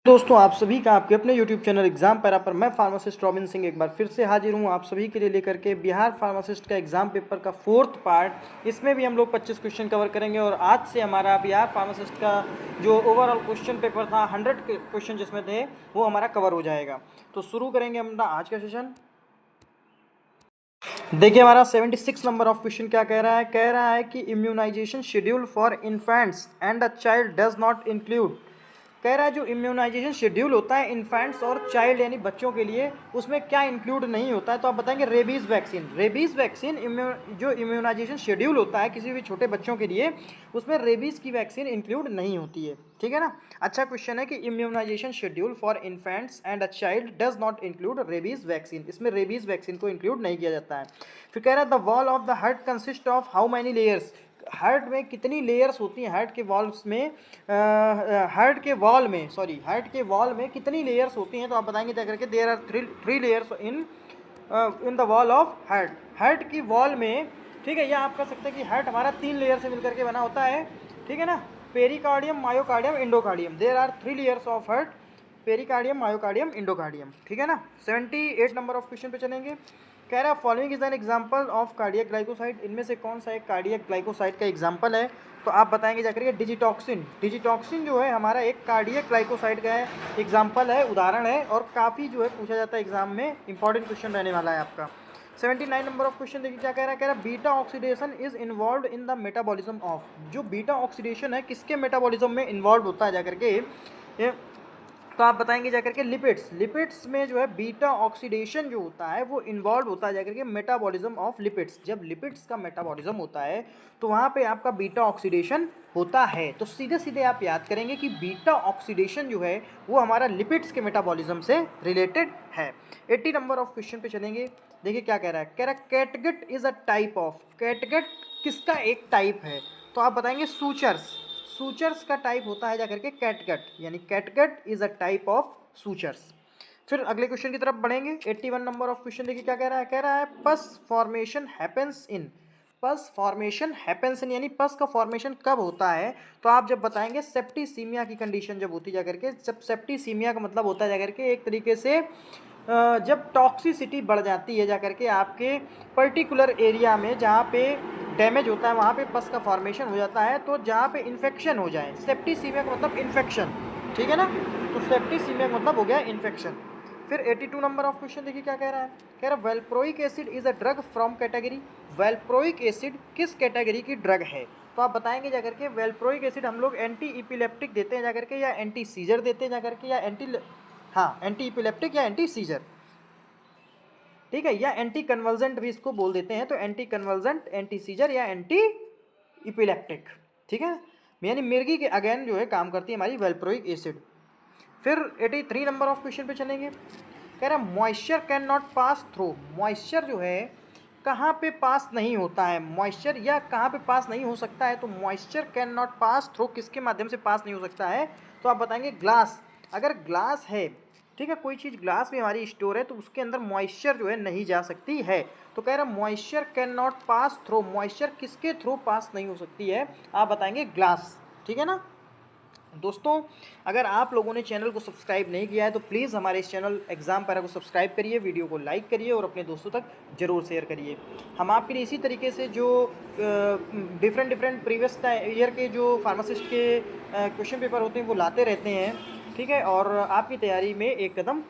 दोस्तों आप सभी का आपके अपने YouTube चैनल एग्जाम पैरा पर मैं फार्मासिस्ट रॉबिन सिंह एक बार फिर से हाजिर हूँ आप सभी के लिए लेकर के बिहार फार्मासिस्ट का एग्जाम पेपर का 4th पार्ट। इसमें भी हम लोग 25 क्वेश्चन कवर करेंगे और आज से हमारा बिहार फार्मासिस्ट का जो ओवरऑल क्वेश्चन पेपर था 100 क्वेश्चन जिसमें थे वो हमारा कवर हो जाएगा। तो शुरू करेंगे हम आज का सेशन। देखिए हमारा 76 नंबर ऑफ क्वेश्चन क्या कह रहा है कि immunisation schedule for infants and a child does not include. कह रहा है जो इम्यूनाइजेशन शेड्यूल होता है इन्फेंट्स और चाइल्ड यानी बच्चों के लिए उसमें क्या इंक्लूड नहीं होता है। तो आप बताएंगे रेबीज़ वैक्सीन। रेबीज़ वैक्सीन जो इम्यूनाइजेशन शेड्यूल होता है किसी भी छोटे बच्चों के लिए उसमें रेबीज़ की वैक्सीन इंक्लूड नहीं होती है। ठीक है ना। अच्छा क्वेश्चन है कि immunisation schedule for infants and a child does not include rabies vaccine. इसमें रेबीज़ वैक्सीन को इंक्लूड नहीं किया जाता है। फिर कह रहा है the wall of the heart consist of how many layers. Heart में कितनी लेयर्स होती हैं। हार्ट के वॉल्स में हार्ट के वॉल में कितनी लेयर्स होती हैं। तो आप बताएंगे क्या करके there are three layers in the wall of heart. Heart की वॉल में, ठीक है, या आप कह सकते हैं कि हार्ट हमारा 3 लेयर से मिलकर के बना होता है। ठीक है ना। Pericardium, myocardium, endocardium. There are 3 layers of heart, pericardium, myocardium, endocardium. ठीक है ना। 78 नंबर ऑफ क्वेश्चन पे चलेंगे। कह रहा है following is an example of cardiac glycoside. इनमें से कौन सा एक कार्डियक ग्लाइकोसाइड का एग्जांपल है। तो आप बताएंगे जाकर के डिजिटॉक्सिन। डिजिटॉक्सिन जो है हमारा एक कार्डियक ग्लाइकोसाइड का एग्जांपल है, उदाहरण है और काफ़ी जो है पूछा जाता है एग्जाम में, इंपॉर्टेंट क्वेश्चन रहने वाला है आपका। 79 नंबर ऑफ क्वेश्चन देखिए क्या कह रहा है beta oxidation is involve in the metabolism of. जो बीटा ऑक्सीडेशन है किसके मेटाबॉलिज्म में इन्वॉल्व होता है जाकर के तो आप बताएंगे जाकर के लिपिड्स। लिपिड्स में जो है बीटा ऑक्सीडेशन जो होता है वो इन्वॉल्व होता है जाकर के मेटाबॉलिज्म ऑफ लिपिड्स। जब लिपिड्स का मेटाबॉलिज्म होता है तो वहाँ पे आपका बीटा ऑक्सीडेशन होता है। तो सीधे सीधे आप याद करेंगे कि बीटा ऑक्सीडेशन जो है वो हमारा लिपिड्स के मेटाबॉलिज्म से रिलेटेड है। 80 नंबर ऑफ क्वेश्चन पे चलेंगे। देखिए क्या कह रहा है catgut is a type of. Catgut किसका एक टाइप है। तो आप बताएंगे सूचर्स। सूचर्स का टाइप होता है जाकर के कैटगट, यानी catgut is a type of sutures. फिर अगले क्वेश्चन की तरफ बढ़ेंगे। 81 नंबर ऑफ क्वेश्चन देखिए क्या कह रहा है pus formation happens in. Pus formation happens in यानी पस का फॉर्मेशन कब होता है। तो आप जब बताएंगे सेप्टिसीमिया की कंडीशन जब होती जाकर के। जब सेप्टिसीमिया का मतलब होता है जाकर के एक तरीके से जब टॉक्सिसिटी बढ़ जाती है जाकर के आपके पर्टिकुलर एरिया में जहाँ पे डैमेज होता है वहाँ पे पस का फॉर्मेशन हो जाता है। तो जहाँ पे इन्फेक्शन हो जाए, सेप्टिसीमिया का मतलब इन्फेक्शन। ठीक है ना। तो सेप्टिसीमिया का मतलब हो गया इन्फेक्शन। फिर 82 नंबर ऑफ क्वेश्चन देखिए क्या कह रहा है valproic acid is a drug from category. Valproic acid किस कैटेगरी की ड्रग है। तो आप बताएंगे जाकर के वेल्प्रोइक एसिड हम लोग एंटी इपिलेप्टिक देते हैं जाकर के, या एंटी सीजर देते हैं जाकर के, या एंटी इपिलेप्टिक या एंटी सीजर। ठीक है, या एंटी कन्वर्जेंट भी इसको बोल देते हैं। तो एंटी कन्वर्जेंट, एंटी सीजर या एंटी इपिलेप्टिक। ठीक है, यानी मिर्गी के अगेन जो है काम करती है हमारी वेल्प्रोइक एसिड। फिर 83 नंबर ऑफ क्वेश्चन पे चलेंगे। कह रहा है moisture can not pass through. Moisture जो है कहाँ पे पास नहीं होता है। मॉइस्चर या कहाँ पे पास नहीं हो सकता है। तो moisture can not pass through किसके माध्यम से पास नहीं हो सकता है। तो आप बताएंगे ग्लास। अगर ग्लास है, ठीक है, कोई चीज़ ग्लास में हमारी स्टोर है तो उसके अंदर मॉइस्चर जो है नहीं जा सकती है। तो कह रहा है moisture can not pass through. Moisture किसके थ्रू पास नहीं हो सकती है। आप बताएंगे ग्लास। ठीक है ना। दोस्तों अगर आप लोगों ने चैनल को सब्सक्राइब नहीं किया है तो प्लीज़ हमारे इस चैनल एग्जाम पैरा को सब्सक्राइब करिए, वीडियो को लाइक करिए और अपने दोस्तों तक ज़रूर शेयर करिए। हम आपके लिए इसी तरीके से जो डिफरेंट प्रीवियस ईयर के जो फार्मासिस्ट के क्वेश्चन पेपर होते हैं वो लाते रहते हैं। ठीक है, और आपकी तैयारी में एक कदम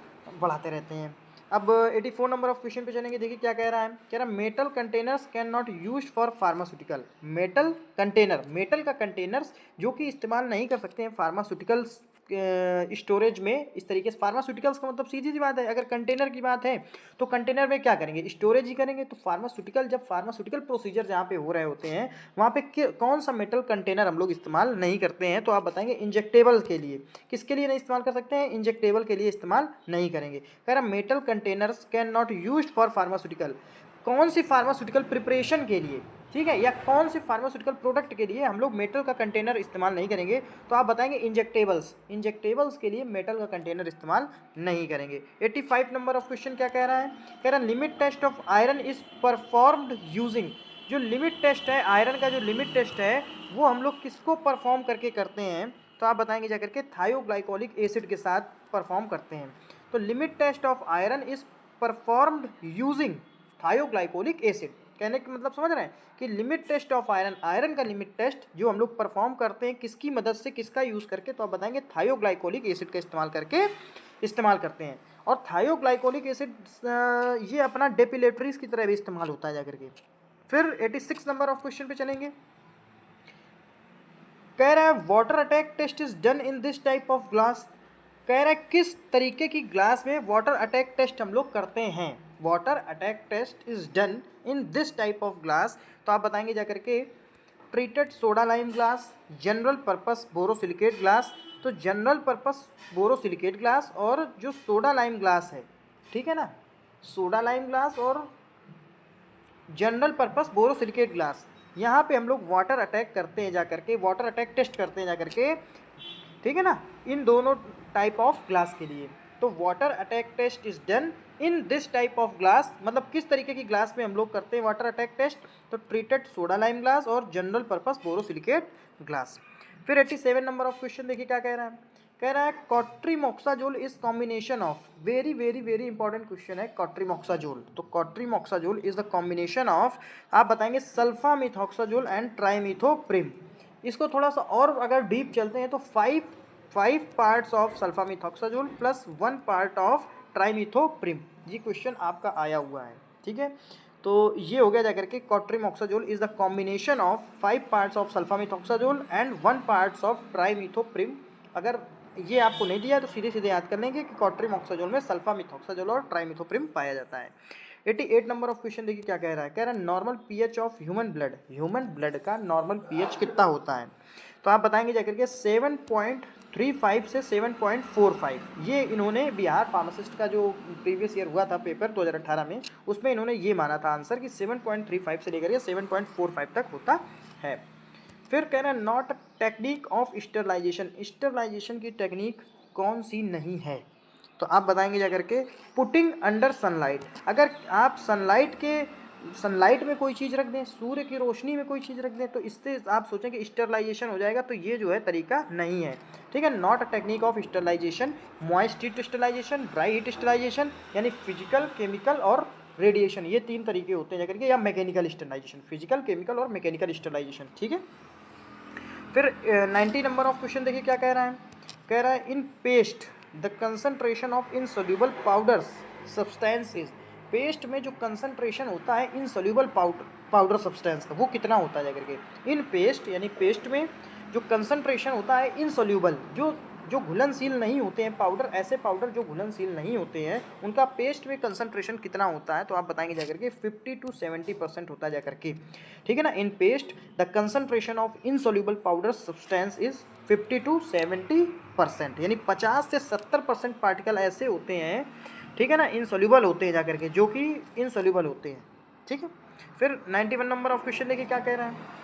बढ़ाते रहते हैं। अब 84 नंबर ऑफ क्वेश्चन पे चलेंगे। देखिए क्या कह रहा है metal containers can not use for pharmaceutical. Metal container, metal का कंटेनर्स जो कि इस्तेमाल नहीं कर सकते हैं फार्मास्यूटिकल्स स्टोरेज में। इस तरीके से फार्मास्यूटिकल्स का मतलब सीधी सी बात है, अगर कंटेनर की बात है तो कंटेनर में क्या करेंगे, स्टोरेज ही करेंगे। तो फार्मास्यूटिकल, जब फार्मास्यूटिकल प्रोसीजर जहाँ पे हो रहे होते हैं वहाँ पे कौन सा मेटल कंटेनर हम लोग इस्तेमाल नहीं करते हैं। तो आप बताएंगे इंजेक्टेबल के लिए। किसके लिए नहीं इस्तेमाल कर सकते हैं, इंजेक्टेबल के लिए इस्तेमाल नहीं करेंगे। कह रहा metal containers can not use for pharmaceutical. कौन सी फार्मास्यूटिकल प्रिपरेशन के लिए, ठीक है, या कौन से फार्मास्यूटिकल प्रोडक्ट के लिए हम लोग मेटल का कंटेनर इस्तेमाल नहीं करेंगे। तो आप बताएंगे इंजेक्टेबल्स। इंजेक्टेबल्स के लिए मेटल का कंटेनर इस्तेमाल नहीं करेंगे। 85 नंबर ऑफ क्वेश्चन क्या कह रहा है limit test of iron is performed using. जो लिमिट टेस्ट है आयरन का, जो लिमिट टेस्ट है वो हम लोग किसको परफॉर्म करके करते हैं। तो आप बताएंगे जाकर के थायोग्लाइकोलिक एसिड के साथ परफॉर्म करते हैं। तो limit test of iron is performed using thioglycolic acid. कहने का मतलब समझ रहे हैं कि limit test of iron, iron का लिमिट टेस्ट जो हम लोग परफॉर्म करते हैं किसकी मदद से, किसका यूज़ करके, तो आप बताएंगे थायोग्लाइकोलिक एसिड का इस्तेमाल करके इस्तेमाल करते हैं। और थायोग्लाइकोलिक एसिड ये अपना डेपिलेटरीज की तरह भी इस्तेमाल होता है जाकर के। फिर 86 नंबर ऑफ क्वेश्चन पे चलेंगे। कह रहा है water attack test is done in this type of glass. कह रहा है किस तरीके की ग्लास में वाटर अटैक टेस्ट हम लोग करते हैं। Water attack test is done in this type of glass. तो आप बताएंगे जाकर के treated soda lime glass, general purpose borosilicate glass. तो जनरल पर्पस बोरोसिलिकेट ग्लास और जो सोडा लाइम ग्लास है, ठीक है ना, सोडा लाइम ग्लास और जनरल पर्पस बोरोसिलिकेट ग्लास, यहाँ पे हम लोग वाटर अटैक करते हैं जाकर के, वाटर अटैक टेस्ट करते हैं जाकर के, ठीक है ना, इन दोनों टाइप ऑफ ग्लास के लिए। तो water attack test is done in this type of glass, मतलब किस तरीके की ग्लास में हम लोग करते हैं वाटर अटैक टेस्ट, तो ट्रीटेड सोडा लाइम ग्लास और जनरल पर्पस बोरोसिलिकेट ग्लास। फिर 87 नंबर ऑफ क्वेश्चन देखिए क्या कह रहा है। कह रहा है cotrimoxazole is combination of, very very very important question है कॉट्रीमोक्साजोल। तो cotrimoxazole is the combination of, आप बताएंगे सल्फा मिथॉक्साजोल एंड ट्राइमिथोप्रिम। इसको थोड़ा सा और अगर डीप चलते हैं तो five parts of sulpha methoxazole plus 1 part of trimethoprim. ये क्वेश्चन आपका आया हुआ है, ठीक है। तो ये हो गया जाकर के cotrimoxazole is the combination of 5 parts of sulpha methoxazole and 1 parts of trimethoprim. अगर ये आपको नहीं दिया तो सीधे सीधे याद कर लेंगे कि कॉट्रीमोक्साजोल में सल्फा मिथॉक्साजोल और ट्राइमिथोप्रिम पाया जाता है। 88 नंबर ऑफ क्वेश्चन देखिए क्या कह रहा है। कह रहा है normal pH of human blood, human blood का नॉर्मल पीएच कितना होता है। तो आप बताएंगे जाकर के 7.35 से 7.45। ये इन्होंने बिहार फार्मासिस्ट का जो प्रीवियस ईयर हुआ था पेपर 2018 में, उसमें इन्होंने ये माना था आंसर कि 7.35 से लेकर के 7.45 तक होता है। फिर कह रहे हैं not technique of sterilisation, sterilisation की टेक्निक कौन सी नहीं है। तो आप बताएंगे जाकर के पुटिंग अंडर सनलाइट। अगर आप सनलाइट में कोई चीज़ रख दें, सूर्य की रोशनी में कोई चीज़ रख दें, तो इससे आप सोचें कि स्टरलाइजेशन हो जाएगा, तो ये जो है तरीका नहीं है, ठीक है। Not a technique of sterilisation, moist heat sterilisation, dry heat sterilisation, यानी फिजिकल, केमिकल और रेडिएशन, ये 3 तरीके होते हैं जाकर के, या मैकेनिकल स्टरलाइजेशन, फिजिकल, केमिकल और मैकेनिकल स्टरलाइजेशन, ठीक है। फिर 90 नंबर ऑफ क्वेश्चन देखिए क्या कह रहा है। कह रहा है in paste the concentration of insoluble powders substance is. Paste में जो कंसंट्रेशन होता है इनसोल्यूबल पाउडर सब्सटेंस का, वो कितना होता है जाकर के। इन पेस्ट यानी पेस्ट में जो कंसंट्रेशन होता है इनसोल्यूबल, जो घुलनशील नहीं होते हैं पाउडर, ऐसे पाउडर जो घुलनशील नहीं होते हैं, उनका पेस्ट में कंसंट्रेशन कितना होता है। तो आप बताएंगे जाकर के 50 to 70% होता है जाकर के, ठीक है ना। In paste the concentration of insoluble powder substance is 50 to 70%, यानी 50 से 70% पार्टिकल ऐसे होते हैं, ठीक है ना, इनसोल्यूबल होते हैं जाकर के, जो कि इनसोल्यूबल होते हैं, ठीक है। फिर 91 नंबर ऑफ क्वेश्चन देखिए क्या कह रहा है।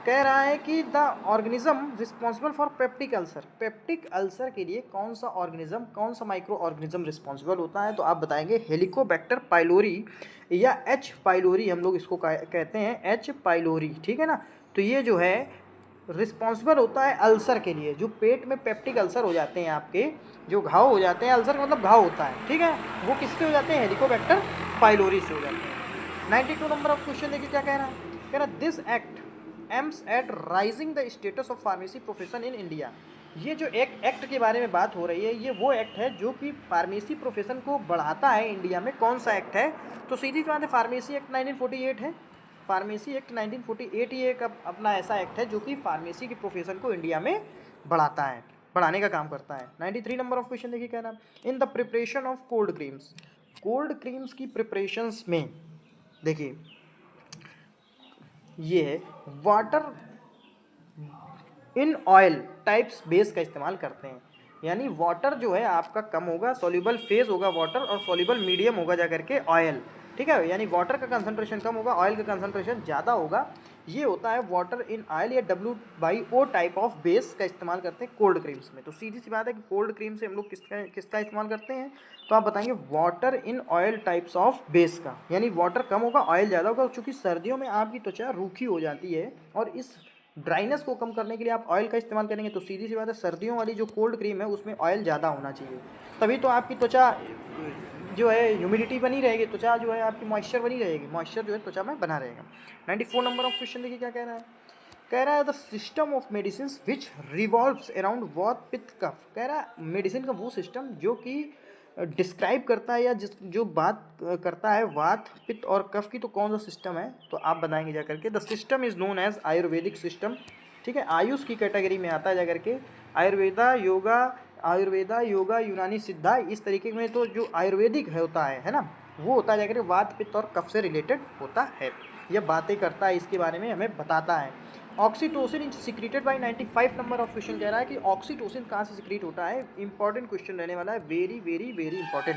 कह रहा है कि the organism responsible for peptic ulcer, peptic ulcer के लिए कौन सा ऑर्गेनिज्म, कौन सा माइक्रो ऑर्गेनिज्म रिस्पॉन्सिबल होता है। तो आप बताएंगे हेलिकोबैक्टर पाइलोरी या एच पाइलोरी, हम लोग इसको कहते हैं एच पाइलोरी, ठीक है ना। तो ये जो है रिस्पॉन्सिबल होता है अल्सर के लिए, जो पेट में पेप्टिक अल्सर हो जाते हैं, आपके जो घाव हो जाते हैं, अल्सर मतलब घाव होता है, ठीक है, वो किससे हो जाते हैं, हेलिकोबैक्टर पाइलोरी से हो जाते हैं। 92 नंबर ऑफ क्वेश्चन देखिए क्या कह रहा है। कह रहा है this act aims at rising the status of pharmacy profession in India. ये जो एक एक्ट के बारे में बात हो रही है, ये वो एक्ट है जो कि फार्मेसी प्रोफेशन को बढ़ाता है इंडिया में। कौन सा एक्ट है, तो सीधी बात है फार्मेसी एक्ट 1948 है। फार्मेसी एक्ट 1948 ही एक अपना ऐसा एक्ट है जो कि फार्मेसी की प्रोफेशन को इंडिया में बढ़ाता है, बढ़ाने का काम करता है। 93 नंबर ऑफ क्वेश्चन देखिए क्या नाम। In the preparation of cold creams, cold creams की प्रिपरेशंस में देखिए ये है water in oil types base का इस्तेमाल करते हैं, यानी वाटर जो है आपका कम होगा, सॉल्युबल फेज होगा वाटर और सॉल्युबल मीडियम होगा जाकर के ऑयल, ठीक है, यानी वाटर का कंसंट्रेशन कम होगा, ऑयल का कंसंट्रेशन ज़्यादा होगा। ये होता है वाटर इन ऑयल या WO टाइप ऑफ बेस का इस्तेमाल करते हैं कोल्ड क्रीम्स में। तो सीधी सी बात है कि कोल्ड क्रीम से हम लोग किसका इस्तेमाल करते हैं, तो आप बताएंगे water in oil types of base का, यानी वाटर कम होगा ऑयल ज़्यादा होगा, चूँकि सर्दियों में आपकी त्वचा रूखी हो जाती है और इस ड्राइनेस को कम करने के लिए आप ऑयल का इस्तेमाल करेंगे तो सीधी सी बात है सर्दियों वाली जो कोल्ड क्रीम है उसमें ऑयल ज़्यादा होना चाहिए, तभी तो आपकी त्वचा जो है ह्यूमिडिटी बनी रहेगी, त्वचा जो है आपकी मॉइस्चर बनी रहेगी, मॉइस्चर जो है त्वचा में बना रहेगा। 94 नंबर ऑफ क्वेश्चन देखिए क्या कह रहा है। कह रहा है the system of medicine which revolves around वात पित्त कफ। कह रहा है मेडिसिन का वो सिस्टम जो कि डिस्क्राइब करता है या जो बात करता है वात पित्त और कफ की, तो कौन सा सिस्टम है, तो आप बताएंगे जाकर के the system is known as ayurvedic system. ठीक है, आयुष की कैटेगरी में आता है जाकर के। आयुर्वेदा योगा यूनानी सिद्धा, इस तरीके में तो जो आयुर्वेदिक होता है ना, वो होता है जाकर वात पित्त और कफ से रिलेटेड होता है, यह बातें करता है, इसके बारे में हमें बताता है। Oxytocin is secreted by 95 number of question कह रहा है कि ऑक्सीटोसिन कहाँ से सिक्रीट होता है, इंपॉर्टेंट क्वेश्चन रहने वाला है, वेरी वेरी वेरी इंपॉर्टेंट।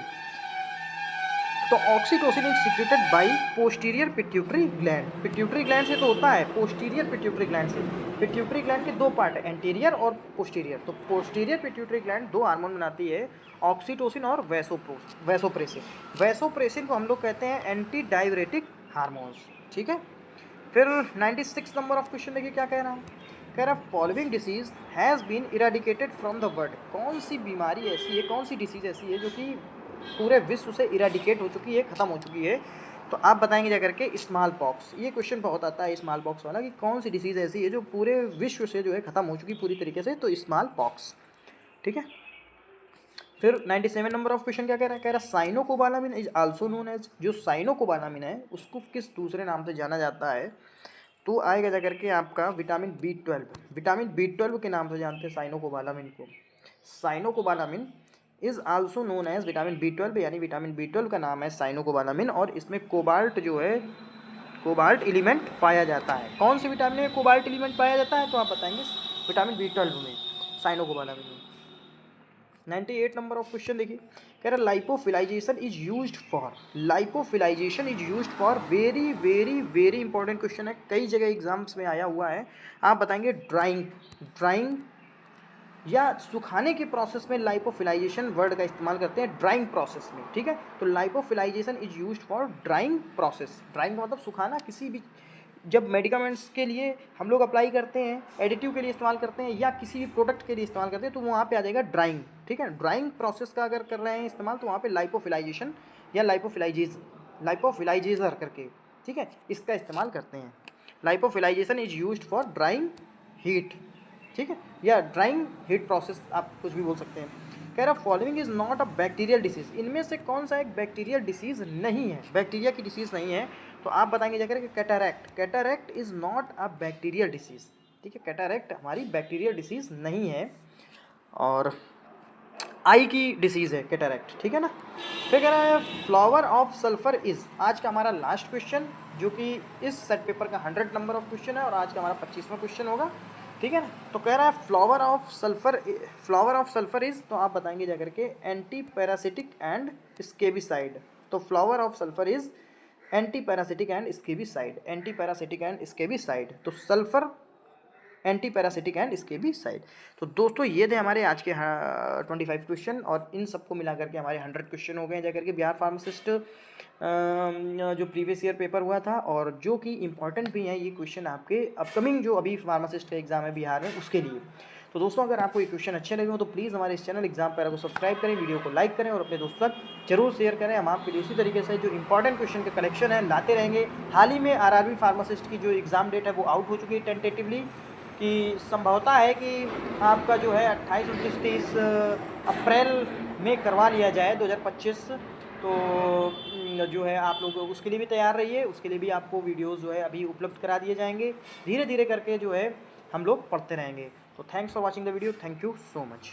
तो oxytocin is secreted by posterior pituitary gland. Pituitary gland से तो होता है, पोस्टीरियर पिट्यूटरी ग्लैंड से। पिट्यूटरी ग्लैंड के दो पार्ट है, एंटीरियर और पोस्टीरियर। तो पोस्टीरियर पिट्यूटरी ग्लैंड दो हार्मोन बनाती है, ऑक्सीटोसिन और वैसोप्रेसिन। वैसोप्रेसिन को हम लोग कहते हैं एंटी डाययूरेटिक हार्मोन्स। ठीक है, फिर 96 नंबर ऑफ क्वेश्चन देखिए क्या कह रहा है। कह रहा है following disease has been eradicated from the world. कौन सी बीमारी ऐसी है, कौन सी डिसीज ऐसी है जो कि पूरे विश्व से इराडिकेट हो चुकी है, ख़त्म हो चुकी है, तो आप बताएंगे जाकर के स्मॉल पॉक्स। ये क्वेश्चन बहुत आता है स्मॉल पॉक्स वाला कि कौन सी डिसीज़ ऐसी है जो पूरे विश्व से जो है ख़त्म हो चुकी पूरी तरीके से, तो स्मॉल पॉक्स। ठीक है, फिर 97 नंबर ऑफ क्वेश्चन क्या कह रहा है। कह रहा है cyanocobalamin is also known as. जो साइनोकोबालामिन है उसको किस दूसरे नाम से जाना जाता है, तो आएगा जाकर के आपका विटामिन B12। विटामिन B12 के नाम से जानते हैं साइनोकोबालामिन को। Cyanocobalamin is also known as vitamin B12, यानी विटामिन B12 का नाम है साइनोकोबालामिन, और इसमें कोबाल्ट जो है, कोबाल्ट एलिमेंट पाया जाता है। कौन से विटामिन में कोबाल्ट एलिमेंट पाया जाता है, तो आप बताएंगे विटामिन B12 में, साइनोकोबालामिन में। 98 नंबर ऑफ क्वेश्चन देखिए। कह रहा lyophilisation is used for. Lyophilisation is used for, very very very important question है, कई जगह एग्जाम्स में आया हुआ है। आप बताएंगे ड्राइंग या सुखाने के प्रोसेस में लाइपोफिलाइजेशन वर्ड का इस्तेमाल करते हैं, ड्राइंग प्रोसेस में। ठीक है, तो lyophilisation is used for drying process. Drying का मतलब सुखाना। किसी भी जब मेडिकामेंट्स के लिए हम लोग अप्लाई करते हैं, एडिटिव के लिए इस्तेमाल करते हैं, या किसी भी प्रोडक्ट के लिए इस्तेमाल करते हैं, तो वहाँ पे आ जाएगा ड्राइंग। ठीक है, ड्राइंग प्रोसेस का अगर कर रहे हैं इस्तेमाल, तो वहाँ पे लाइपोफिलाइजेशन या लाइपोफिलाइजेजर करके, ठीक है, इसका इस्तेमाल करते हैं। Lyophilisation is used for drying heat. ठीक है, या ड्राइंग हीट प्रोसेस आप कुछ भी बोल सकते हैं। कह रहा following is not a bacterial disease. इनमें से कौन सा एक बैक्टीरियल डिसीज नहीं है, बैक्टीरिया की डिसीज नहीं है, तो आप बताएंगे जाकर कि cataract. Cataract is not a bacterial disease. ठीक है, कैटरैक्ट हमारी बैक्टीरियल डिसीज नहीं है, और आई की डिसीज़ है कैटरैक्ट। ठीक है ना। फिर कह रहा है फ्लावर ऑफ सल्फर इज, आज का हमारा लास्ट क्वेश्चन, जो कि इस सेट पेपर का 100 नंबर ऑफ क्वेश्चन है, और आज का हमारा 25वां क्वेश्चन होगा। ठीक है ना, तो कह रहा है फ्लावर ऑफ सल्फर इज, तो आप बताएंगे जाकर के एंटी पैरासिटिक एंड स्केबिसाइड। तो flower of sulphur is anti parasitic and scabicide, anti parasitic and scabicide, तो sulphur anti parasitic and scabicide. तो दोस्तों ये थे हमारे आज के 25 क्वेश्चन, और इन सबको मिला करके हमारे 100 क्वेश्चन हो गए जाकर के बिहार फार्मासिस्ट जो प्रीवियस ईयर पेपर हुआ था, और जो कि इंपॉर्टेंट भी हैं ये क्वेश्चन आपके अपकमिंग जो अभी फार्मासिस्ट का एग्जाम है बिहार में, उसके लिए। तो दोस्तों अगर आपको ये क्वेश्चन अच्छे लगे हो तो प्लीज़ हमारे इस चैनल एग्जाम पैरा को सब्सक्राइब करें, वीडियो को लाइक करें, और अपने दोस्तों तक जरूर शेयर करें। हम आपके लिए इसी तरीके से जो इंपॉर्टेंट क्वेश्चन के कलेक्शन है लाते रहेंगे। हाल ही में आरआरबी फार्मासिस्ट की जो एग्ज़ाम डेट है वो आउट हो चुकी है टेंटेटिवली, कि संभवता है कि आपका जो है 28, 29, 30 अप्रैल में करवा लिया जाए 2025। तो जो है आप लोग उसके लिए भी तैयार रहिए, उसके लिए भी आपको वीडियोस जो है अभी उपलब्ध करा दिए जाएंगे, धीरे धीरे करके जो है हम लोग पढ़ते रहेंगे। तो thanks for watching the video, thank you so much.